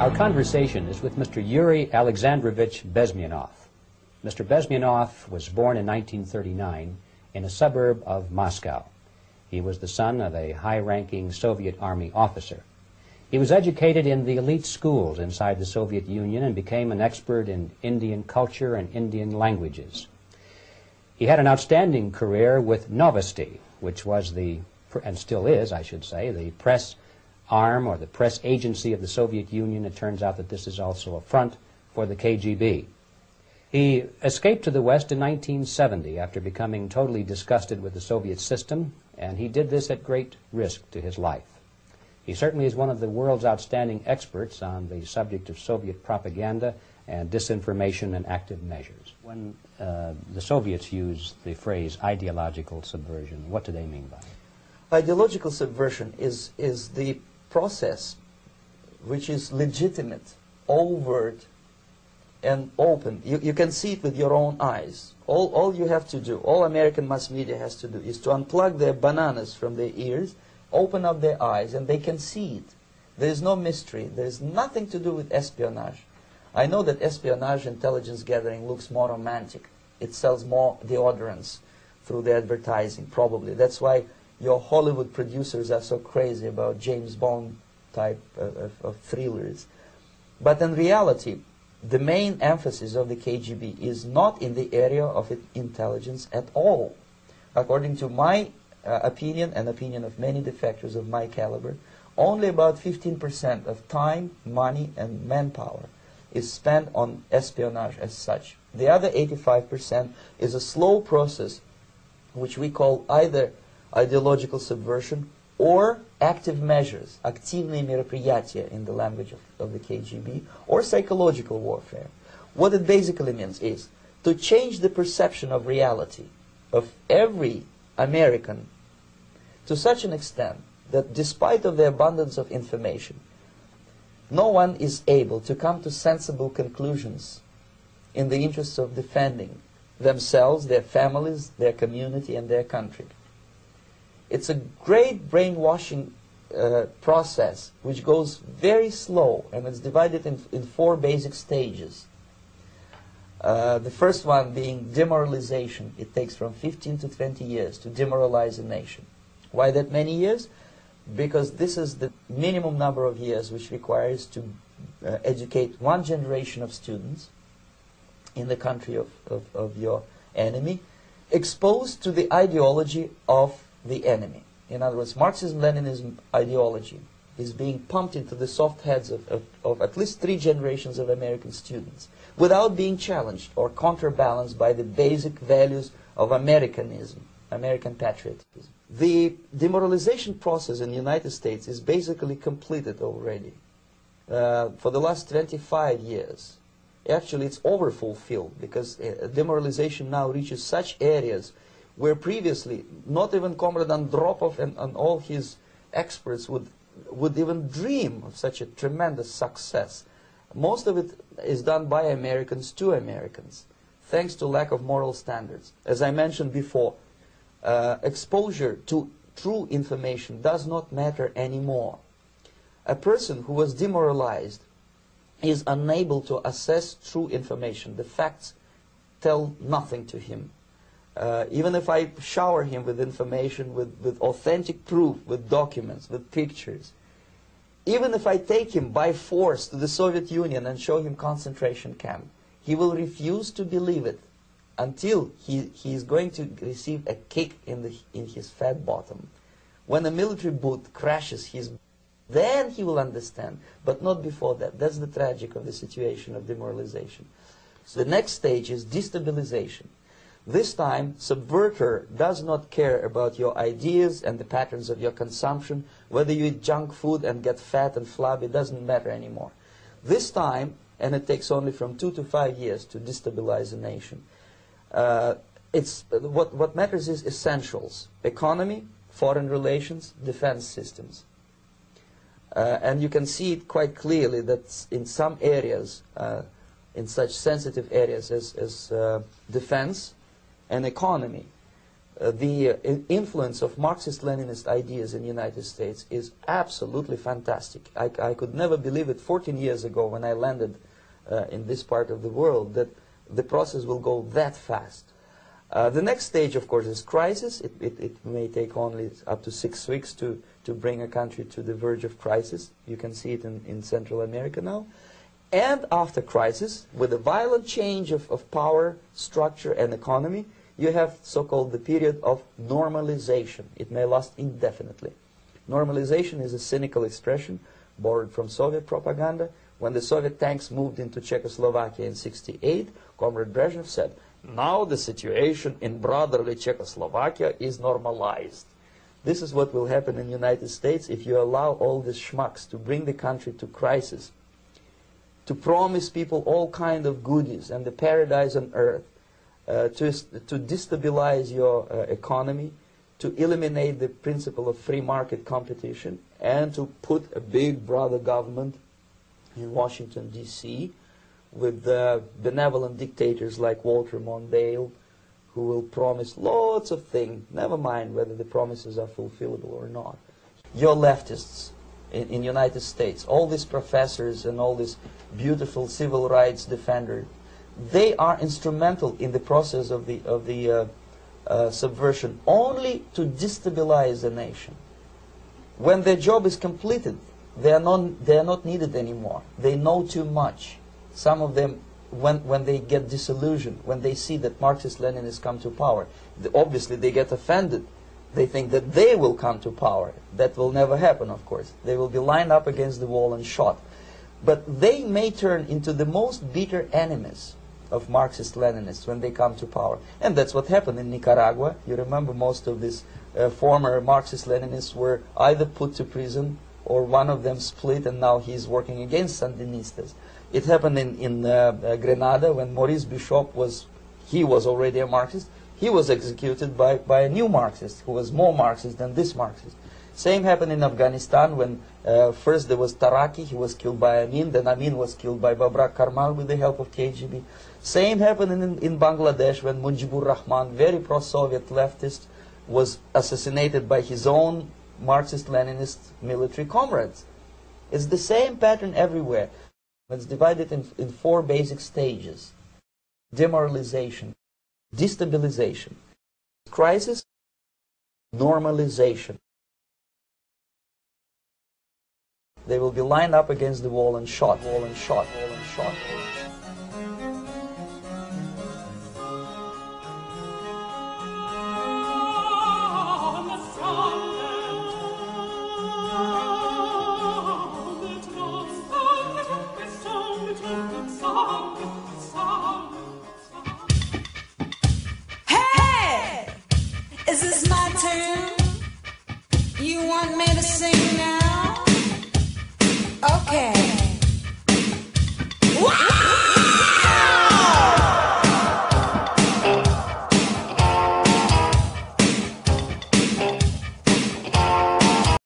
Our conversation is with Mr. Yuri Alexandrovich Bezmenov. Mr. Bezmenov was born in 1939 in a suburb of Moscow. He was the son of a high-ranking Soviet Army officer. He was educated in the elite schools inside the Soviet Union and became an expert in Indian culture and Indian languages. He had an outstanding career with Novosti, which was the, and still is, I should say, the press arm or the press agency of the Soviet Union. It turns out that this is also a front for the KGB. He escaped to the West in 1970 after becoming totally disgusted with the Soviet system, and he did this at great risk to his life. He certainly is one of the world's outstanding experts on the subject of Soviet propaganda and disinformation and active measures. When the Soviets use the phrase ideological subversion, what do they mean by it? Ideological subversion is the process which is legitimate, overt, and open. You can see it with your own eyes. All you have to do, all American mass media has to do, is to unplug their bananas from their ears, open up their eyes, and they can see it. There is no mystery. There is nothing to do with espionage. I know that espionage intelligence gathering looks more romantic. It sells more deodorants through the advertising, probably. That's why your Hollywood producers are so crazy about James Bond type of thrillers. But in reality, the main emphasis of the KGB is not in the area of intelligence at all. According to my opinion and opinion of many defectors of my caliber, only about 15% of time, money, and manpower is spent on espionage as such. The other 85% is a slow process which we call either ideological subversion or active measures, активные мероприятия in the language of the KGB, or psychological warfare. What it basically means is to change the perception of reality of every American to such an extent that despite of the abundance of information, no one is able to come to sensible conclusions in the interests of defending themselves, their families, their community, and their country. It's a great brainwashing process which goes very slow, and it's divided in 4 basic stages. The first one being demoralization. It takes from 15 to 20 years to demoralize a nation. Why that many years? Because this is the minimum number of years which requires to educate one generation of students in the country of your enemy, exposed to the ideology of the enemy. In other words, Marxism-Leninism ideology is being pumped into the soft heads of at least 3 generations of American students without being challenged or counterbalanced by the basic values of Americanism, American patriotism. The demoralization process in the United States is basically completed already. For the last 25 years. Actually, it's overfulfilled because demoralization now reaches such areas where previously not even Comrade Andropov and all his experts would even dream of such a tremendous success. Most of it is done by Americans to Americans, thanks to lack of moral standards. As I mentioned before, exposure to true information does not matter anymore. A person who was demoralized is unable to assess true information. The facts tell nothing to him. Even if I shower him with information, with authentic proof, with documents, with pictures, even if I take him by force to the Soviet Union and show him concentration camp, he will refuse to believe it until he is going to receive a kick in his fat bottom. When a military boot crashes then he will understand, but not before that. That's the tragic of the situation of demoralization. So the next stage is destabilization. This time, subverter does not care about your ideas and the patterns of your consumption. Whether you eat junk food and get fat and flabby, it doesn't matter anymore. This time, and it takes only from 2 to 5 years to destabilize a nation, what matters is essentials: economy, foreign relations, defense systems. And you can see it quite clearly that in some areas, in such sensitive areas as defense and economy, the influence of Marxist-Leninist ideas in the United States is absolutely fantastic. I could never believe it 14 years ago when I landed in this part of the world that the process will go that fast. The next stage, of course, is crisis. It may take only up to 6 weeks to bring a country to the verge of crisis. You can see it in Central America now. And after crisis, with a violent change of power, structure, and economy, you have so-called the period of normalization. It may last indefinitely. Normalization is a cynical expression borrowed from Soviet propaganda. When the Soviet tanks moved into Czechoslovakia in '68, Comrade Brezhnev said, now the situation in brotherly Czechoslovakia is normalized. This is what will happen in the United States if you allow all these schmucks to bring the country to crisis, to promise people all kind of goodies and the paradise on earth, to destabilize your economy, to eliminate the principle of free market competition, and to put a big brother government in Washington, D.C., with benevolent dictators like Walter Mondale, who will promise lots of things, never mind whether the promises are fulfillable or not. Your leftists in the United States, all these professors and all these beautiful civil rights defenders, they are instrumental in the process of the subversion only to destabilize the nation. When their job is completed, they are not needed anymore. They know too much. Some of them, when they get disillusioned, when they see that Marxist-Leninists come to power, obviously they get offended. They think that they will come to power. That will never happen, of course. They will be lined up against the wall and shot. But they may turn into the most bitter enemies of Marxist-Leninists when they come to power. And that's what happened in Nicaragua. You remember most of these former Marxist-Leninists were either put to prison or one of them split, and now he's working against Sandinistas. It happened in Grenada when Maurice Bishop was already a Marxist. He was executed by a new Marxist who was more Marxist than this Marxist. Same happened in Afghanistan when first there was Taraki, he was killed by Amin, then Amin was killed by Babrak Karmal with the help of KGB. Same happened in Bangladesh when Mujibur Rahman, very pro-Soviet leftist, was assassinated by his own Marxist-Leninist military comrades. It's the same pattern everywhere. It's divided in 4 basic stages: demoralization, destabilization, crisis, normalization. They will be lined up against the wall and shot, wall and shot, wall and shot. Hey! Is this my turn? You want me to sing now? Okay.